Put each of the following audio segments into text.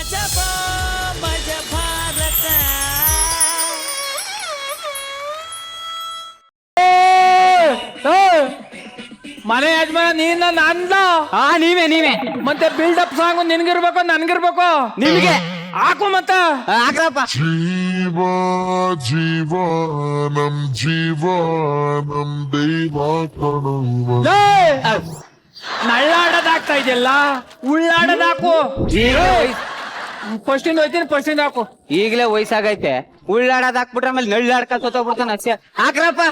ಅಜಬ ಮಜ ಭಾರತ. ಮನೆ ಯಜಮಾನ ನೀನ ನಂದ ನೀವೇ ಮತ್ತೆ ಬಿಲ್ಡಪ್ ಸಾಂಗ್ ನಿನ್ಗಿರ್ಬೇಕು ನನ್ಗಿರ್ಬೇಕು ನಿಮ್ಗೆ ಹಾಕು ಮತ್ತ ಹಾಕ್ರಪ್ಪ. ജീവാനം ജീവാനം ദൈവാകണം ನಳ್ಳಾಡೋದಾಗ್ತಾ ಇದೆಯಲ್ಲ ಉಳ್ಳಾಡೋದಾಕು ಫಸ್ಟಿಂದ ಹೋಯ್ತೀನಿ ಫಸ್ಟಿಂದ ಹಾಕು. ಈಗಲೇ ವಯಸ್ಸಾಗೈತೆ, ಉಳ್ಳಾಡೋದ್ ಹಾಕ್ಬಿಟ್ರೆ ಆಮೇಲೆ ನಳ್ಳಾಡ್ಕ ಸೋತೋಗ್ಬಿಡ್ತಾನ ಅಷ್ಟೇ. ಹಾಕ್ರಪ್ಪ.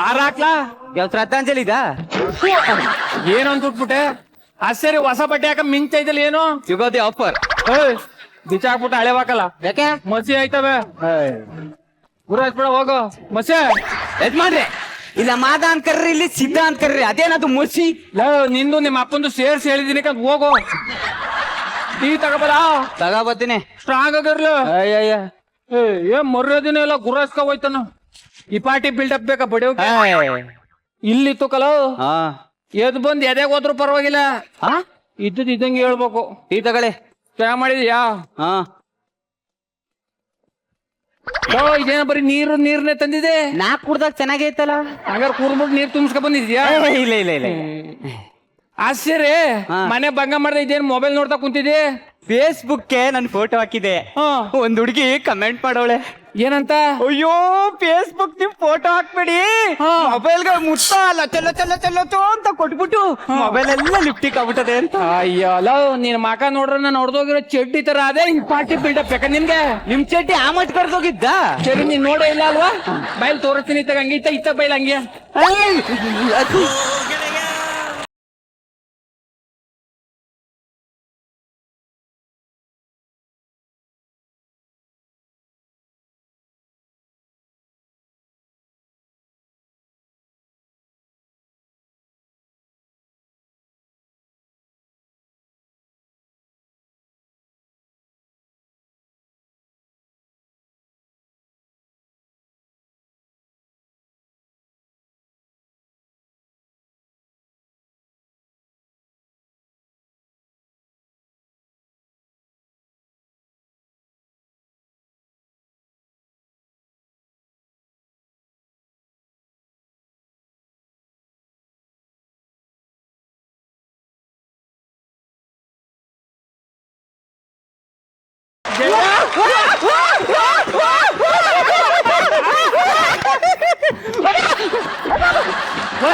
ಹಾಕ್ಲಾ ಯಾವ ಶ್ರದ್ಧಾಂಜಲಿ ಇದಾ? ಏನು ಅಂದ್ಬಿಟ್ಬಿಟ್ಟೆ. ಸರಿ ಹೊಸ ಬಟ್ಟೆ ಹಾಕ ಮಿಂಚೈತಲ್ಲ ಏನು ಯುಗಾದಿ ಆಫರ್. ಬಿಚ್ಚಾಕ್ಬಿಟ್ಟು ಹಳೆ ಹಾಕಲ್ಲ ಯಾಕೆ? ಮಸಿ ಆಯ್ತವೆ ಗುರಾಜ್ಬಿಡ ಹೋಗು ಮಸಿ. ಯಜಮಾನ್ರೆ, ಇಲ್ಲ ಮಾದ ಅಂತ ಕರ್ರಿ, ಇಲ್ಲಿ ಸಿದ್ಧ ಅಂತ ಕರ್ರಿ, ಅದೇನದು ಮುಸಿ. ನಿಂದು ನಿಮ್ಮ ಅಪ್ಪಂದು ಸೇರ್ಸಿ ಹೇಳಿದೀನಿ ಕಂತ ಹೋಗು. ಟೀ ತಗೋಬಲ್ಲ ತಗೋಬತ್ತೀನಿ. ಸ್ಟ್ರಾಂಗ್ ಆಗಿರ್ಲ. ಅಯ್ಯಯ್ಯ, ಏನ್ ಮರ್ಯಾದಿನ ಎಲ್ಲ ಗುರಾಸ್ಕ ಹೋಯ್ತಾನ. ಈ ಪಾರ್ಟಿ ಬಿಲ್ಡಪ್ ಬೇಕಾ ಬಡಿಯೋಕೆ? ಇಲ್ಲಿತ್ತು ಕಲೋ ಹಾ ಎದ್ ಬಂದ್ ಎದೆಗ್ ಹೋದ್ರು ಪರವಾಗಿಲ್ಲ. ಇದ್ದದ್ ಇದ್ದಂಗೆ ಹೇಳ್ಬೇಕು. ಟೀ ತಗೊಳ್ಳಿ. ಚಾ ಮಾಡಿದ್ಯಾ? ಹಾ ಇದೇನ ಬರೀ ನೀರ್ನೇ ತಂದಿದೆ. ನಾಕ್ ಕುಡ್ದಾಗ ಚೆನ್ನಾಗೈತಲ್ಲ. ಹಂಗಾರ ಕೂರ್ಬಿಟ್ಟು ನೀರ್ ತುಂಬಿಸ್ಕೊ ಬಂದಿದ್ಯಾ? ಇಲ್ಲ ಇಲ್ಲ ಇಲ್ಲ. ಆಶ್ಚರ್ಯ. ಮನೆ ಭಂಗ ಮಾಡ್ದೆ ಇದೇನ್ ಮೊಬೈಲ್ ನೋಡ್ತಾ ಕುಂತಿದ್ದೆ. ಫೇಸ್ಬುಕ್ಗೆ ನನ್ ಫೋಟೋ ಹಾಕಿದೆ. ಒಂದ್ ಹುಡುಗಿ ಕಮೆಂಟ್ ಮಾಡೋಳೆ. ಏನಂತ? ಅಯ್ಯೋ, ಫೇಸ್ಬುಕ್ ನಿಮ್ ಫೋಟೋ ಹಾಕ್ಬೇಡಿ, ಮೊಬೈಲ್ಗೆ ಮುಟ್ಟ ಲಚ್ಚ ಅಂತ ಕೊಟ್ಬಿಟ್ಟು ಮೊಬೈಲ್ ಎಲ್ಲ ಲಿಫ್ಟಿಕ್ ಆಗ್ಬಿಟ್ಟದೆ ಅಂತ. ಅಯ್ಯೋ ಲವ್ ನಿನ್ ಮಕ ನೋಡ್ರ ನಾನು ಹೊಡೆದೋಗಿರೋ ಚಡ್ಡಿ ತರ ಅದೇ ಹಿಂಗ್ ಪಾರ್ಟಿ ಬಿಲ್ಡಪ್ ಬೇಕಾ ನಿನ್ಗೆ? ನಿಮ್ ಚಡ್ಡಿ ಆ ಮಟ್ ಕರ್ದೋಗಿದ್ದ. ಸರಿ ನೀನ್ ನೋಡೇ ಇಲ್ಲ ಅಲ್ವಾ? ಬೈಲ್ ತೋರಿಸ್ತೀನಿ ಇತ್ತಾಗ ಹಂಗೆ ಇತ್ತ ಬೈಲ್ ಹಂಗೆ.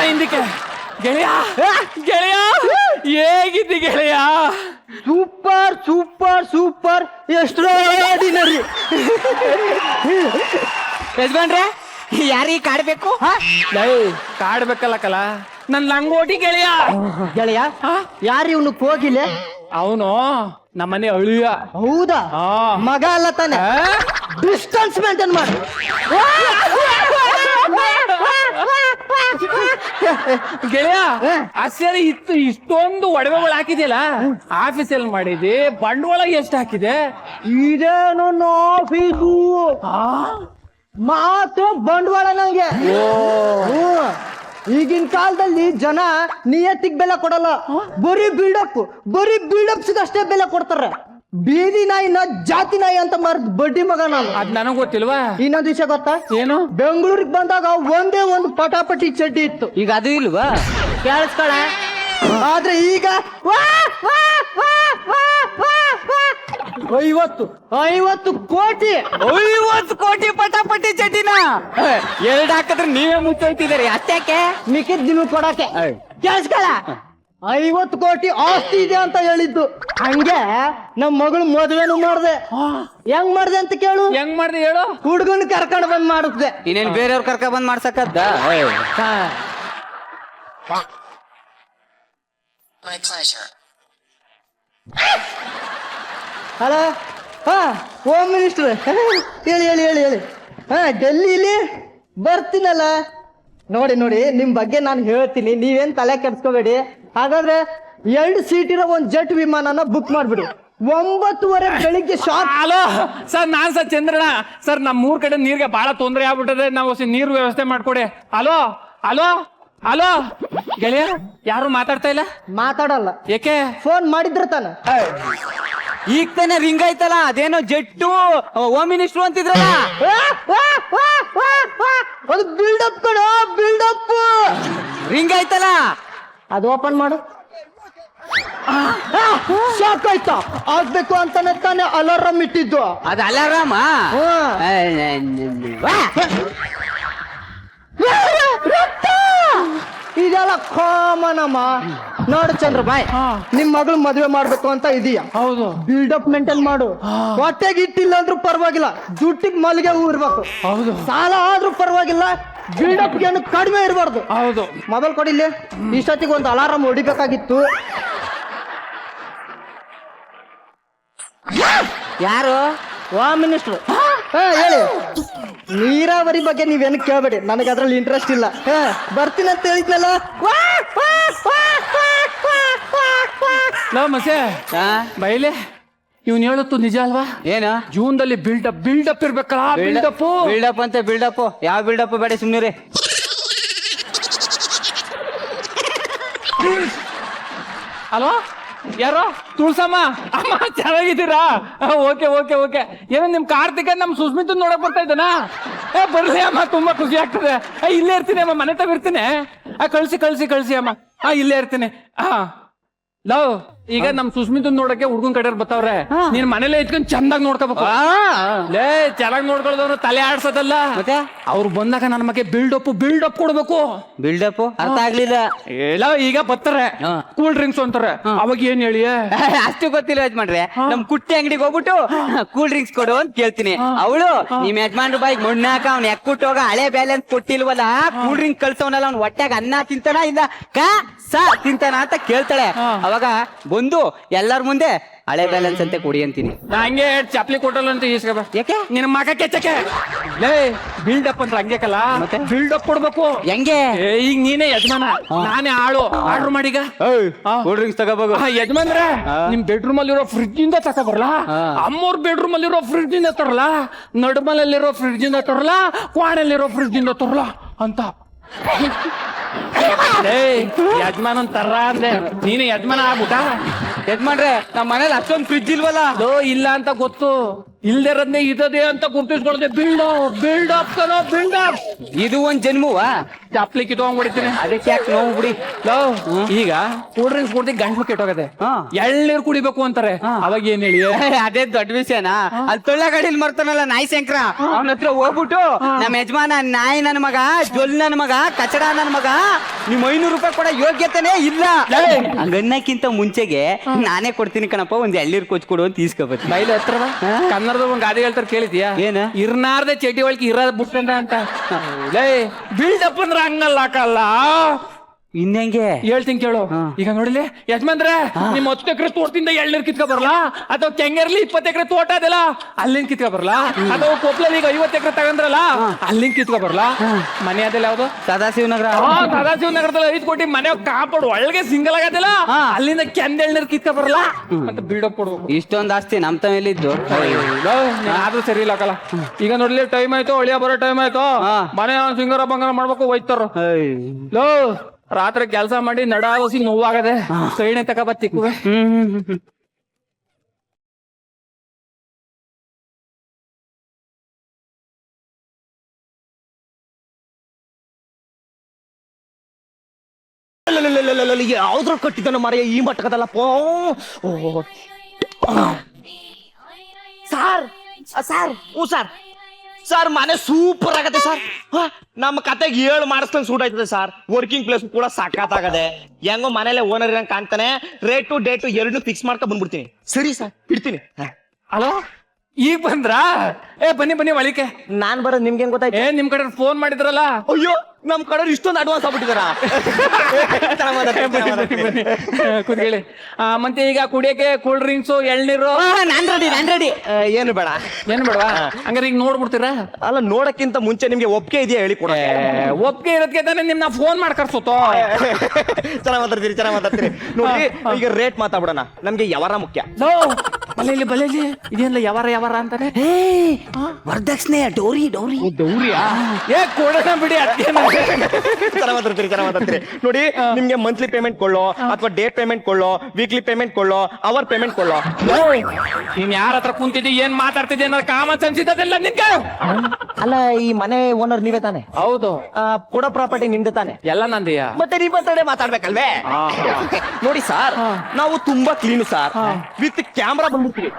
ಹಿಂದಕ್ಕೆ ಗೆಳೆಯ ಗೆಳೆಯ ಹೇಗಿದ್ದಿ ಗೆಳೆಯ? Super super super, extraordinary. ಯಜಮಾನ್ರೆ, ಯಾರಿಗೆ ಕಾಡ್ಬೇಕು? ಕಾಡ್ಬೇಕಲ್ಲ ಕಲ ನನ್ ಲಂಗೋಟಿ ಗೆಳೆಯ. ಗೆಳೆಯ ಯಾರು ಇವನು? ಹೋಗಿಲ್ಲ. ಅವನು ನಮ್ಮನೆ ಅಳಿಯ. ಹೌದಾ? ಮಗ ಅಲ್ಲ ತಾನೆ? ಡಿಸ್ಟೆನ್ಸ್ ಮೇಂಟೈನ್ ಮಾಡು. ಗೆಳೆಯ ಆಶ್ಚರ್ಯ ಇತ್ತು. ಇಷ್ಟೊಂದು ಒಡವೆಗಳು ಹಾಕಿದ್ಯಲ್ಲ, ಆಫೀಸಲ್ಲಿ ಮಾಡಿದ್ದೆ. ಬಂಡವಾಳ ಎಷ್ಟು ಹಾಕಿದೆ? ಇದೇನು ಆಫೀಸು? ಮಾತು ಬಂಡವಾಳ ನಂಗೆ. ಈಗಿನ ಕಾಲದಲ್ಲಿ ಜನ ನಿಯತ್ತಿಗೆ ಬೆಲೆ ಕೊಡಲ್ಲ, ಬರೀ ಬಿಲ್ಡಪ್ಸ್ ಅಷ್ಟೇ ಬೆಲೆ ಕೊಡ್ತಾರೆ. ಬೀದಿ ನಾಯಿನ ಜಾತಿ ನಾಯಿ ಅಂತ ಮಾರ್ದ ಬಡ್ಡಿ ಮಗ ನಾನು. ಅದ್ ನನಗ್ ಗೊತ್ತಿಲ್ವಾ? ಇನ್ನೊಂದು ವಿಷಯ ಗೊತ್ತಾ? ಏನು? ಬೆಂಗಳೂರಿಗೆ ಬಂದಾಗ ಒಂದೇ ಒಂದು ಪಟಾಪಟಿ ಚಡ್ಡಿ ಇತ್ತು. ಈಗ ಅದು ಇಲ್ವಾ? ಕೇಳಿಸ್ಕೊಳ. ಆದ್ರೆ ಈಗ 50 ಕೋಟಿ ಪಟಾಪಟಿ ಚಡ್ಡಿನ ಎರಡು ಹಾಕಿದ್ರೆ ನೀವೇ ಮುಚ್ಚೋಯ್ತಿದ್ದೀರಿ. ಅತ್ಯಾಕೆ ಮಿಕ್ಕಿದ್ ನಿಮಗೆ ಕೊಡಕ್ಕೆ. ಕೇಳಿಸ್ಕೊಳ. 50 ಕೋಟಿ ಆಸ್ತಿ ಇದೆ ಅಂತ ಹೇಳಿದ್ದು. ಹಂಗೆ ನಮ್ ಮಗಳು ಮದುವೆನು ಮಾಡ್ದೆ. ಹೆಂಗ್ ಮಾಡ್ದೆ ಅಂತ ಕೇಳು. ಹೆಂಗ್ ಮಾಡ್ದೆ ಹೇಳು? ಹುಡುಗನ್ ಕರ್ಕೊಂಡ್ ಬಂದ್ ಮಾಡಿಸ್ದೆ. ಇನ್ನೇನ್ ಬೇರೆಯವ್ರ ಕರ್ಕೊಂಡ್ ಬಂದ್ ಮಾಡ್ಸಕದ್ದ? My pleasure. ಹಲೋ ಹಾ ಹೋಮ್ ಮಿನಿಸ್ಟರ್ ಹೇಳಿ ಹೇಳಿ ಹೇಳಿ ಹೇಳಿ ಹಾ ಡೆಲ್ಲಿಲಿ ಬರ್ತೀನಲ್ಲ. ನೋಡಿ ನೋಡಿ ನಿಮ್ ಬಗ್ಗೆ ನಾನು ಹೇಳ್ತೀನಿ, ನೀವೇನ್ ತಲೆ ಕೆಡ್ಸ್ಕೋಬೇಡಿ. ಹಾಗಾದ್ರೆ 2 ಸೀಟಿರೋ ಒಂದು ಜೆಟ್ ವಿಮಾನನ ಬುಕ್ ಮಾಡ್ಬಿಡಿ. 9:30 ಬೆಳಿಗ್ಗೆ ಶಾರ್ಪ್. ಹಲೋ ಸರ್, ನಾನ್ ಸರ್ ಚಂದ್ರಣ್ಣ ಸರ್. ನಮ್ಮ ಊರ್ ಕಡೆ ನೀರ್ಗೆ ಬಹಳ ತೊಂದರೆ ಆಗ್ಬಿಟ್ಟದೆ, ನಾವು ನೀರು ವ್ಯವಸ್ಥೆ ಮಾಡ್ಕೊಡಿ. ಹಲೋ ಹಲೋ ಹಲೋ ಗೆಳೆಯ, ಯಾರು ಮಾತಾಡ್ತಾ ಇಲ್ಲ? ಮಾತಾಡಲ್ಲ. ಏಕೆ? ಫೋನ್ ಮಾಡಿದ್ರ ತಾನ. ಈಗ ತಾನೆ ರಿಂಗ್ ಆಯ್ತಲ್ಲ, ಅದೇನೋ ಜೆಟ್ಟು ಹೋಮ್ ಮಿನಿಸ್ಟ್ರು ಅಂತಿದ್ರಲ್ಲ. ಅದು ಬಿಲ್ಡಪ್ ಕಣ, ಬಿಲ್ಡಪ್. ರಿಂಗ್ ಆಯ್ತಲ್ಲ, ಅದು ಓಪನ್ ಮಾಡು. ಶಾಕ್ ಆಯ್ತಾ? ಆಗ್ಬೇಕು ಅಂತಾನೆ ತಾನೆ ಅಲಾರಾಮ್ ಇಟ್ಟಿದ್ದು. ಅದು ಅಲಾರಾಮ. ಇದೆಲ್ಲ ಕಾಮನ್ ಅಮ್ಮ. ನೋಡು ಚಂದ್ರ ಬಾಯ್, ನಿಮ್ ಮಗಳು ಮದ್ವೆ ಮಾಡ್ಬೇಕು ಅಂತ ಇದೀಯಾ? ಹೌದು. ಬಿಲ್ಡಪ್ ಮೇಂಟೈನ್ ಮಾಡು. ಹೊಟ್ಟೆಗೆ ಇಟ್ಟಿಲ್ಲ ಅಂದ್ರೂ ಪರವಾಗಿಲ್ಲ, ದುಡ್ಡಿಗೆ ಮಲ್ಲಿಗೆ ಹೂ ಇರ್ಬೇಕು. ಹೌದು. ಸಾಲ ಆದ್ರೂ ಪರವಾಗಿಲ್ಲ, ಬಿಲ್ಡಪ್ ಏನು ಕಡಿಮೆ ಇರಬಾರ್ದು. ಹೌದು. ಮೊದಲು ಕೊಡಿಲಿ. ಇಷ್ಟೊತ್ತಿಗೆ ಒಂದು ಅಲಾರಾಮ್ ಹೊಡಿಬೇಕಾಗಿತ್ತು. ಯಾರು? Home minister. ಹೇಳಿ. ನೀರಾವರಿ ಬಗ್ಗೆ ನೀವೇನು ಕೇಳಬೇಡಿ, ನನಗೆ ಅದ್ರಲ್ಲಿ ಇಂಟ್ರೆಸ್ಟ್ ಇಲ್ಲ. ಬರ್ತೀನಿ ಅಂತ ಹೇಳಿದ್ನಲ್ಲ. ಲೋ ಮಸೆ ಬೈಲೆ, ಇವ್ನು ಹೇಳುತ್ತು ನಿಜ ಅಲ್ವಾ? ಏನು? ಜೂನ್ದಲ್ಲಿ ಬಿಲ್ಡಪ್ ಇರ್ಬೇಕಲ್ಲ, ಬಿಲ್ಡಪ್. ಬಿಲ್ಡಪ್ ಅಂತ ಬಿಲ್ಡಪ್? ಯಾವ ಬಿಲ್ಡಪ್ ಬೇಡ, ಸುಮ್ನಿರಿ. ಹಲೋ, ಯಾರೋ? ತುಳ್ಸಮ್ಮ ಅಮ್ಮ, ಚೆನ್ನಾಗಿದ್ದೀರಾ? Okay okay okay. ಏನೋ ನಿಮ್ ಕಾರ್ತಿಕ ನಮ್ ಸುಸ್ಮಿತ್ ನೋಡಕ್ ಬರ್ತಾ ಇದ್ದಾನ? ಬರ್ಲಿ ಅಮ್ಮ, ತುಂಬಾ ಖುಷಿ ಆಗ್ತದೆ. ಇಲ್ಲೇ ಇರ್ತೀನಿ ಅಮ್ಮ, ಮನೆ ತಗ ಇರ್ತೀನಿ. ಕಳ್ಸಿ ಕಳ್ಸಿ ಕಳ್ಸಿ ಅಮ್ಮ. ಇಲ್ಲೇ ಇರ್ತೀನಿ. ಲವ್, ಈಗ ನಮ್ ಸುಸ್ಮಿತ್ ನೋಡಕ್ಕೆ ಹುಡ್ಗನ್ ಕಡೆ ಬರ್ತಾವ್ರೆ. ನೀನ್ ಮನೇಲೆ ಇಟ್ಕೊಂಡ್ ಚಂದಾಗ್ ನೋಡ್ಕೋಬೇಕು. ಲೇ, ಚೆನ್ನಾಗ್ ನೋಡ್ಕೊಳ್ದವ್ರು ತಲೆ ಆಡ್ಸೋದಲ್ಲ. ಮತ್ತೆ ಅವ್ರು ಬಂದಾಗ ನನ್ನ ಬಗ್ಗೆ ಬಿಲ್ಡಪ್ ಕೊಡ್ಬೇಕು. ಬಿಲ್ಡಪ್ ಅರ್ಥ ಆಗ್ಲಿಲ್ಲ. ಎಲ್ಲ ಈಗ ಬರ್ತಾರೆ, ಕೂಲ್ ಡ್ರಿಂಕ್ಸ್ ಅಂತಾರೆ. ಅವಾಗ ಏನ್ ಹೇಳಿ? ಅಷ್ಟು ಗೊತ್ತಿಲ್ಲ ಯಜಮಾನ್ರೆ. ನಮ್ ಕುಟ್ಟಿ ಅಂಗಡಿಗೆ ಹೋಗ್ಬಿಟ್ಟು ಕೂಲ್ ಡ್ರಿಂಕ್ಸ್ ಕೊಡು ಅಂತ ಕೇಳ್ತೀನಿ. ಅವಳು ನಿಮ್ ಯಜಮಾನ್ರ ಬಾಯಿಗೆ ಮಣ್ಣಾಕ ಅವ್ನ ಎಕ್ಕುಟ್ಟು ಹೋಗ ಹಳೆ ಬ್ಯಾಲೆನ್ಸ್ ಕೊಟ್ಟಿಲ್ವಲ್ಲ, ಕೂಲ್ ಡ್ರಿಂಕ್ ಕಳ್ಸವನಲ್ಲ, ಅವ್ನ ಹೊಟ್ಟೆಗೆ ಅನ್ನ ತಿಂತಾನ ಇಲ್ಲ ತಿಂತಾನ ಅಂತ ಕೇಳ್ತಾಳೆ. ಅವಾಗ ಬಂದು ಎಲ್ಲಾರ ಮುಂದೆ ಹಳೆ ಬ್ಯಾಲೆನ್ಸ್ ಅಂತ ಕೊಡಿ ಅಂತೀನಿ. ಹಂಗೆ ಚಪ್ಲಿ ಕೊಟ್ಟಲ್ಲ ಅಂತ ಈಸ್ಕ. ಯಾಕೆ? ನಿನ್ನ ಮಗ ಕೆಚ್ಚಕ್ಕೆ. ಲೇ, ಬಿಲ್ಡಪ್ ಅಂದ್ರೆ ಹಂಗೆಕಲ್ಲ, ಮತ್ತೆ ಬಿಲ್ಡಪ್ ಕೊಡ್ಬೇಕು. ಹೆಂಗೆ? ಈಗ ನೀನೇ ಯಜಮಾನ, ನಾನೇ ಆಳು. ಆರ್ಡರ್ ಮಾಡೀಗ ಕೂಲ್ ಡ್ರಿಂಕ್ಸ್ ತಗೋಬೇಕು. ಯಜಮಾನ್ರೆ, ನಿಮ್ ಬೆಡ್ರೂಮ್ ಅಲ್ಲಿರೋ ಫ್ರಿಡ್ಜ್ ಇಂದ ತಕ ಬರಲ್ಲ, ಅಮ್ಮೋರ್ ಬೆಡ್ರೂಮ್ ಅಲ್ಲಿರೋ ಫ್ರಿಡ್ಜ್ ಇಂದ ತರಲ್ಲ, ನಡುಮಲಲ್ಲಿರೋ ಫ್ರಿಡ್ಜ್ ಇಂದ ತರಲ್ಲ, ಕ್ವಾಣಲ್ಲಿರೋ ಫ್ರಿಡ್ಜ್ ಇಂದ ತರಲ್ಲ ಅಂತ. ಯಜಮಾನ್ ತರ ಅಂದೆ, ನೀನು ಯಜಮಾನ ಆಗ್ಬಿಟ್ಟ. ಯಜಮಾನ್ರೆ, ನಮ್ ಮನೇಲಿ ಅಷ್ಟೊಂದು ಫ್ರಿಡ್ಜ್ ಇಲ್ವಲ್ಲ. ಇಲ್ಲ ಅಂತ ಗೊತ್ತು, ಇಲ್ದಿರೋದ್ನೇ ಇದೇ ಅಂತ ಗುರ್ತಿಸ್ಕೊಳ್ದೆ. ಬಿಲ್ಡಪ್ ಇದು ಒಂದ್ ಜನ್ಮವಾ? ಚಪ್ಲಿ ಕಿತ್ಕೊಂಡ್ಬಿಡ್ತೀನಿ. ಅದಕ್ಕೆ ಯಾಕೆ ನೋವು ಬಿಡಿ. ಈಗ ಕೂಲ್ ಡ್ರಿಂಕ್ಸ್ ಕುಡ್ದು ಗಂಟ್ಲು ಕೆಟ್ಟೋಗದೆ, ಎಳ್ನೀರು ಕುಡಿಬೇಕು ಅಂತಾರೆ. ಅವಾಗ ಏನ್ ಹೇಳಿ? ಅದೇ ದೊಡ್ಡ ವಿಷಯನಾ? ಅಲ್ಲಿ ತೊಳ್ಳ ಗಾಡಿಲಿ ಮರ್ತಾನಲ್ಲ ನಾಯಿ ಶಂಕರ, ಅವನ ಹತ್ರ ಹೋಗ್ಬಿಟ್ಟು ನಮ್ಮ ಯಜಮಾನ ನಾಯಿ ನನ್ ಮಗ, ಜೊಲ್ ನನ್ ಮಗ, ಕಚಡ ನನ್ ಮಗ, ನಿಮ್ 500 ರೂಪಾಯಿ ಕೊಡೋ ಯೋಗ್ಯತೆನೇ ಇಲ್ಲ ಹಂಗನ್ನಕ್ಕಿಂತ ಮುಂಚೆಗೆ ನಾನೇ ಕೊಡ್ತೀನಿ ಕಣಪ್ಪ, ಒಂದ್ ಎಳ್ನೀರು ಕೊಚ್ಕೊಡು ಅಂತ ಈಸ್ಕೊಬತ್ತಿ. ಬೈಲಿ ಹತ್ರ ಕನ್ನಡದ ಒಂದ್ ಗಾದೆ ಹೇಳ್ತಾರೆ, ಕೇಳಿದ್ಯಾ? ಏನ? ಇರ್ನಾರ್ದೆ ಚಟಿ ಒಳಗೆ ಇರೋದ್ ಬುಟ್ಟಂಡ ಅಂತ. ಬಿಲ್ಡಪ್ ಅಂದ್ರೆ ಹಂಗಲ್ಲ ಹಾಕಲ್ಲ. ಇನ್ನೆಂಗೆ ಹೇಳ್ತೀನಿ ಕೇಳು. ಈಗ ನೋಡಿಲಿ ಯಜಮಾನ್ರೆ, ನಿಮ್ 10 ಎಕರೆ ತೋಟದಿಂದ ಎಳ್ನೀರ್ ಕಿತ್ಕೊ ಬರಲ್ಲ, ಅಥವಾ ಕೆಂಗೇರ್ಲಿ 20 ಎಕರೆ ತೋಟ ಅದಲ್ಲ, ಅಲ್ಲಿಂದ ಕಿತ್ಕೊ ಬರಲ್ಲ, ಅಥವಾ ಕೊಪ್ಪಳಲ್ಲಿ ಈಗ 50 ಎಕರೆ ತಗಂದ್ರಲ್ಲ, ಅಲ್ಲಿಂದ ಕಿತ್ಕೊ ಬರಲ್ಲ. ಮನೆ ಅದೆಲ್ಲ ಯಾವ್ದು? ಸದಾಶಿವನಗರ. ಸದಾಶಿವನಗರದಲ್ಲಿ 5 ಕೋಟಿ ಮನೆ ಕಾಪಾಡು ಒಳಗೆ ಸಿಂಗಲ್ ಆಗದಿಲ್ಲ, ಅಲ್ಲಿಂದ ಕೆಂದ ಎಳ್ನೀರ್ ಕಿತ್ಕೊ ಬರಲ್ಲ ಅಂತ ಬಿಲ್ಡಪ್ ಕೊಡ್ಬೇಕು. ಇಷ್ಟೊಂದು ಆಸ್ತಿ ನಮ್ ತಮೇಲಿದ್ದು ಆದ್ರೂ ಸರಿ ಇಲ್ಲ ಕಲ. ಈಗ ನೋಡ್ಲಿ ಟೈಮ್ ಆಯ್ತು, ಒಳಿಯ ಬರೋ ಟೈಮ್ ಆಯ್ತು. ಮನೆ ಸಿಂಗಾರ ಬಂಗಾರ ಮಾಡ್ಬೇಕು, ಹೋಯ್ತಾರ. ಲೋ, ರಾತ್ರಿ ಕೆಲಸ ಮಾಡಿ ನಡಾವಸಿ ನೋವಾಗದೆ, ಕೈಣೆ ತಕ ಬತ್ತಿಕ್ಕುವೆ. ಯಾವ್ದ್ರ ಕಟ್ಟಿದನ ಮರೆಯ ಈ ಮಟ್ಟಕದಲ್ಲಪ್ಪ. ಸರ್ ಸರ್ ಸರ್ ಸರ್ ಮನೆ ಸೂಪರ್ ಆಗತ್ತೆ ಸರ್. ನಮ್ಮ ಕತೆಗೆ 7 ಮಾಡಿಸ್ದಂಗ್ ಸೂಟ್ ಆಯ್ತದೆ ಸರ್. ವರ್ಕಿಂಗ್ ಪ್ಲೇಸ್ ಕೂಡ ಸಖತ್ತಾಗದೆ. ಹೆಂಗೋ ಮನೇಲೆ ಓನರ್ ಇರಂಗ್ ಕಾಣ್ತಾನೆ. ರೇಟು ಡೇಟು 2 ಫಿಕ್ಸ್ ಮಾಡ್ಕೊಂಡ್ ಬಂದ್ಬಿಡ್ತೀನಿ. ಸರಿ ಸರ್, ಇಡ್ತೀನಿ. ಹಲೋ, ಈಗ ಬಂದ್ರಾ? ಬನ್ನಿ ಬನ್ನಿ ಒಳಿಕೆ. ನಾನ್ ಬರೋದ್ ನಿಮ್ಗೆ ಗೊತ್ತಾಯ್ತು? ನಿಮ್ ಕಡೆ ಫೋನ್ ಮಾಡಿದ್ರಲ್ಲ. ಅಯ್ಯೋ ನಮ್ ಕಡೆ ಇಷ್ಟೊಂದು ಅಡ್ವಾನ್ಸ್ ಆಗ್ಬಿಟ್ಟಿದಾರ ಕೂತ್ಕೊಳ್ಳಿ. ಮತ್ತೆ ಈಗ ಕುಡಿಯಕ್ಕೆ ಕೂಲ್ ಡ್ರಿಂಕ್ಸ್ ಎಳ್ನೀರು ನಾನ್ ರೆಡಿ ಏನು ಬೇಡ. ಏನ್ ಬೇಡವಾ? ಹಂಗಾರೆ ಈಗ ನೋಡ್ಬಿಡ್ತೀರಾ? ಅಲ್ಲ, ನೋಡಕ್ಕಿಂತ ಮುಂಚೆ ನಿಮ್ಗೆ ಒಪ್ಪಿಗೆ ಇದೆಯಾ ಹೇಳಿ ಕೊಡ. ಒಪ್ಪಿಗೆ ಇರೋದಕ್ಕೆ ತಾನೇ ನಿಮ್ನ ಫೋನ್ ಮಾಡಿ ಕರ್ಸೋತೋ. ಚೆನ್ನಾಗ್ ಮಾತಾಡ್ತೀರಿ ನೋಡಿ. ಈಗ ರೇಟ್ ಮಾತಾಡ್ಬಿಡೋಣ. ನಮ್ಗೆ ಯಾವಾರ ಮುಖ್ಯ. ಬಲೆಯಲ್ಲಿ ಇದೇನಿಲ್ಲ ಯಾವಾರ ಅಂತಾರೆ. ವರದಕ್ಷಿಣೆ ಡೋರಿ ದೌರ್ಯಾ? ಕೊಡೋಣ ಬಿಡಿ. ಚೆನ್ನಾಗ್ ಮಾತಾಡ್ತೀರಿ ನೋಡಿ. ನಿಮ್ಗೆ ಮಂತ್ಲಿ ಪೇಮೆಂಟ್ ಕೊಳ್ಳೋ ಅಥವಾ ಡೇಟ್ ಪೇಮೆಂಟ್ ಕೊಳ್ಳೋ, ವೀಕ್ಲಿ ಪೇಮೆಂಟ್ ಕೊಳ್ಳೋ, ಅವರ್ ಪೇಮೆಂಟ್ ಕೊಳ್ಳೋ. ನೀನ್ ಯಾರ ಹತ್ರ ಕುಂತಿದ್ದಿ, ಏನ್ ಮಾತಾಡ್ತಿದ್ದಿ ಅನ್ನೋ ಕಾಮನ್ ಸೆನ್ಸ್ ಇದ್ದದಿಲ್ಲ ನಿನ್ಗೆ? ಅಲ್ಲ, ಈ ಮನೆ ಓನರ್ ನೀವೇ ತಾನೆ? ಹೌದು. ಕೊಡೋ ಪ್ರಾಪರ್ಟಿ ನಿಮ್ದು ತಾನೆ? ಎಲ್ಲ ನಂದಿಯಾ? ಮತ್ತೆ ನಿಮ್ಮ ಹತ್ರನೇ ಮಾತಾಡ್ಬೇಕಲ್ವೇ? ನೋಡಿ ಸರ್, ನಾವು ತುಂಬಾ ಕ್ಲೀನು ಸರ್. ವಿತ್ ಕ್ಯಾಮ್ರಾ ಬಂದ್ಬಿಡ್ತೀವಿ.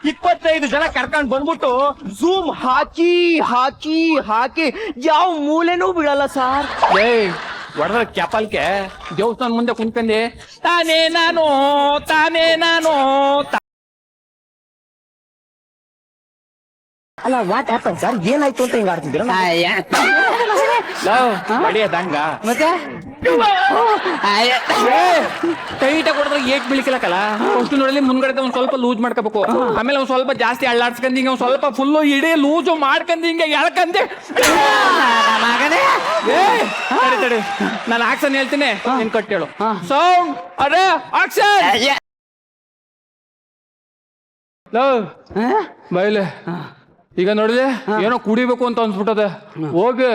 25 ಜನ ಕರ್ಕೊಂಡ್ ಬಂದ್ಬಿಟ್ಟು ಝೂಮ್ ಹಾಕಿ ಯಾವ ಮೂಲೆನೂ ಬಿಡಲ್ಲ ಸರ್. ಹೊಡೆದ ಕ್ಯಾಪಲ್ಕೆ ದೇವಸ್ಥಾನ ಮುಂದೆ ಕುಂತ್ಕಂಡಿ ತಾನೇ ನಾನು ಅಲ್ಲ, ವಾಟ್ ಹ್ಯಾಪನ್ ಸರ್? ಏನಾಯ್ತು ಅಂತ ಹಿಂಗ ಆಡ್ತಿದ್ದೀರಾ? ಹೊಡಿಯೋದಂಗ ಮತ್ತೆ ಟೈಟ್ ಆಗಿ ಹೊಡೆದ್ರೆ ಏಟ್ ಬೀಳಿಕಲಕ್ಕಲ್ಲ. ಅಷ್ಟು ನೋಡಲಿ ಮುಂದ್ಗಡೆ ಒಂದ್ ಸ್ವಲ್ಪ ಲೂಸ್ ಮಾಡ್ಕೋಬೇಕು. ಆಮೇಲೆ ಒಂದ್ ಸ್ವಲ್ಪ ಜಾಸ್ತಿ ಅಳ್ಳಾಡ್ಸ್ಕೊಂಡ್ ಹಿಂಗ ಒಂದ್ ಸ್ವಲ್ಪ ಫುಲ್ಲು ಇಡೀ ಲೂಸು ಮಾಡ್ಕೊಂಡ್ ಹಿಂಗೆ ಎಳ್ಕಂದೆ. ತಡಿ ನಾನು ಆಕ್ಷನ್ ಹೇಳ್ತೀನಿ, ನೀನ್ ಕಟ್ಟೇಳು. ಸೌಂಡ್ ಅರೆ ಆಕ್ಷನ್. ಬೈಲೆ ಈಗ ನೋಡಿದೆ ಏನೋ ಕುಡಿಬೇಕು ಅಂತ ಅನ್ಸ್ಬಿಟ್ಟದೆ. ಹೋಗಿ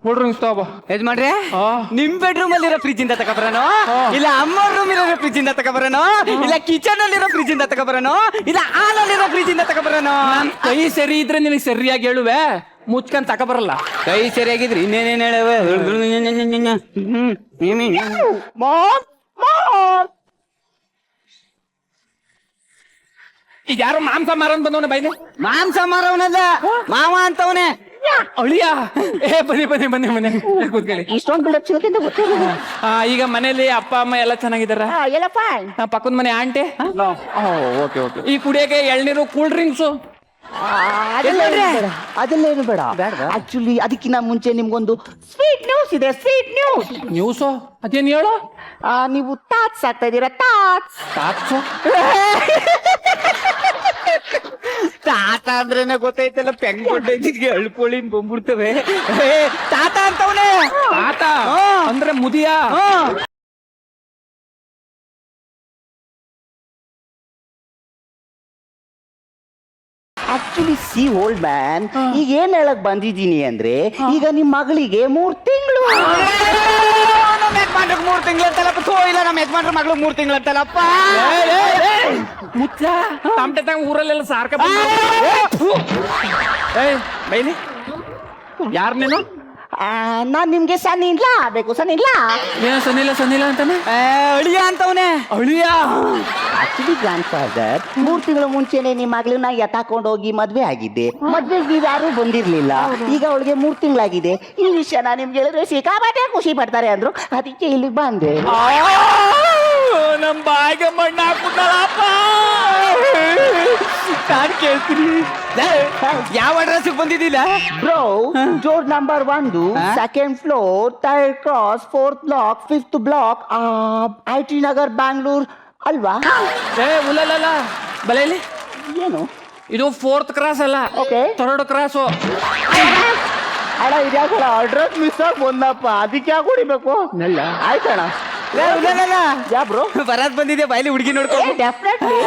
ಕೂಲ್ ಡ್ರಿಂಕ್ಸ್ ತಗೋಬ. ಯಜಮಾನ್ರೆ, ನಿಮ್ ಬೆಡ್ರೂಮ್ ಅಲ್ಲಿರೋ ಫ್ರಿಜ್ ಇಂದ ತಗೊಬರೋನು, ಇಲ್ಲ ಅಮ್ಮ ರೂಮ್ ಇರೋ ಫ್ರಿಜ್ ಇಂದ ತಗೊಬರೋನು, ಇಲ್ಲ ಕಿಚನ್ ಅಲ್ಲಿರೋ ಫ್ರಿಜ್ ಇಂದ ತಗೊಬರೋನು, ಇಲ್ಲ ಹಾಲ್ ಅಲ್ಲಿರೋ ಫ್ರಿಜ್ ಇಂದ ತಗೊಬರೋನು? ಕೈ ಸರಿ ಇದ್ರೆ ನಿನಗೆ ಸರಿಯಾಗಿ ಹೇಳುವೆ, ಮುಚ್ಕೊಂಡ್ ತಗೊಬರಲ್ಲ. ಕೈ ಸರಿಯಾಗಿದ್ರಿ ಇನ್ನೇನೇನ್ ಹೇಳುವೆ? ಈಗ ಯಾರು ಮಾಂಸ ಮಾರನ್ ಬಂದವನ ಬೈಲಿ. ಮಾಂಸ ಮಾರವನಲ್ಲ, ಮಾವ ಅಂತವನೇ. ಅಳಿಯ ಬನ್ನಿ ಕೂತ್ಕೊಳ್ಳಿ. ಇಷ್ಟೊಂದು ಬಿಡಪ್ ಸಿಗುತ್ತೆ ಗೊತ್ತಿಲ್ಲ. ಈಗ ಮನೇಲಿ ಅಪ್ಪ ಅಮ್ಮ ಎಲ್ಲ ಚೆನ್ನಾಗಿದಾರ? ಎಲ್ಲಪ್ಪ ಪಕ್ಕದ ಮನೆ ಆಂಟಿ? ಓಕೆ. ಈ ಕುಡಿಯಕ್ಕೆ ಎಳ್ನೀರು ಕೂಲ್ ಡ್ರಿಂಕ್ಸ್ ಅದೆಲ್ಲ ಏನು ಬೇಡ. ಆಕ್ಚುಲಿ ಅದಕ್ಕಿಂತ ಮುಂಚೆ ನಿಮ್ಗೊಂದು ಸ್ವೀಟ್ ನ್ಯೂಸ್ ಇದೆ. ನ್ಯೂಸು ಅದೇನು ಹೇಳು? ನೀವು ತಾಟ್ಸ್ ಆಗ್ತಾ ಇದೀರಾ? ತಾಟ್ಸ್ ತಾತ ಅಂದ್ರೇನೆ ಗೊತ್ತೈತಲ್ಲ, ಪೆಂಗ್ ಕೊಟ್ಟಿದ್ಗೆ ಅಳ್ಕೊಳ್ಳಿ ಬಂದ್ಬಿಡ್ತವೆ. ತಾತ ಅಂತವನೇ. ತಾತ ಅಂದ್ರೆ ಮುದಿಯ? ಆಕ್ಚುಲಿ ಸಿ ಓಲ್ಡ್ ಮ್ಯಾನ್, ಈಗ ಏನ್ ಹೇಳಕ್ ಬಂದಿದ್ದೀನಿ ಅಂದ್ರೆ, ಈಗ ನಿಮ್ ಮಗಳಿಗೆ 3 ತಿಂಗಳು. ನಮ್ಮ ಯಜಮಾನ್ರಿಗೆ 3 ತಿಂಗಳು ಅಂತಲ್ಲಪ್ಪ. ಇಲ್ಲ, ನಮ್ಮ ಯಜಮಾನ್ರ ಮಗಳು 3 ತಿಂಗಳು ಅಂತಲ್ಲಪ್ಪ. ಮುಚ್ಚ ತಮಟೆ ತಂಗ ಊರಲ್ಲೆಲ್ಲ ಸಾರ್ಕ ಬೈಲಿ. ಯಾರು ನೀನು? ನಾನ್ ನಿಮ್ಗೆ ಸನ್ನಿಲ್ಲ ಬೇಕು. ಸನ್ನಿಲ್ಲ ಏನ ಸನ್ನಿಲ್ಲ ಅಂತಾನೆ? ಅಳಿಯ ಅಂತವನೇ. ಅಳಿಯ ಆಕ್ಚುಲಿ ಗ್ರ್ಯಾಂಡ್ ಫಾದರ್ 3 ತಿಂಗಳ ಮುಂಚೆನೆ ನಿಮ್ ಮಗಳನ್ನ ಎತ್ತಾಕೊಂಡು ಹೋಗಿ ಮದ್ವೆ ಆಗಿದ್ದೆ. ಮದ್ವೆಗೆ ನೀವ್ ಯಾರು ಬಂದಿರ್ಲಿಲ್ಲ. ಈಗ ಅವಳಿಗೆ 3 ತಿಂಗಳಾಗಿದೆ. ಈ ವಿಷಯನ ನಿಮ್ಗೆ ಹೇಳಿದ್ರೆ ಸಿಕ್ಕಾಪಟ್ಟೆ ಖುಷಿ ಪಡ್ತಾರೆ ಅಂದ್ರು, ಅದಕ್ಕೆ ಇಲ್ಲಿಗೆ ಬಂದೆ. ನಮ್ ಬಾಯಿಗೆ ಮಣ್ಣ ಹಾಕ್ಬಿಟ್ಟಲ್ಲಪ್ಪ. ನಾನು ಕೇಳ್ತೀನಿ, ಯಾವ ಅಡ್ರೆಸ್ ಬಂದಿದ್ದಿಲ್ಲ bro? Door number 1, 2nd floor, 3rd cross, 4th block, 5th block, IT Nagar, Bangalore ಅಲ್ವಾ? ಉಲ್ಲಲ್ಲ ಬಲೆಯಲ್ಲಿ ಏನು ಇದು 4th ಕ್ರಾಸ್ ಅಲ್ಲ, Okay. 3rd cross. ಅಣ್ಣ ಇದ್ಯಾಕಣ ಅಡ್ರೆಸ್ ಮಿಸ್ ಆಗಿ ಬಂದಪ್ಪ, ಅದಕ್ಕೆ ಯಾಕೆ ಹೊಡಿಬೇಕು? ಆಯ್ತಣ್ಣ. ಯಾ ಬ್ರೋ ಬರದ್ ಬಂದಿದೆ, ಬಾಯ್ಲಿ ಹುಡುಗಿ ನೋಡ್ಕೊ. ಡೆಫಿನೆಟ್ಲಿ.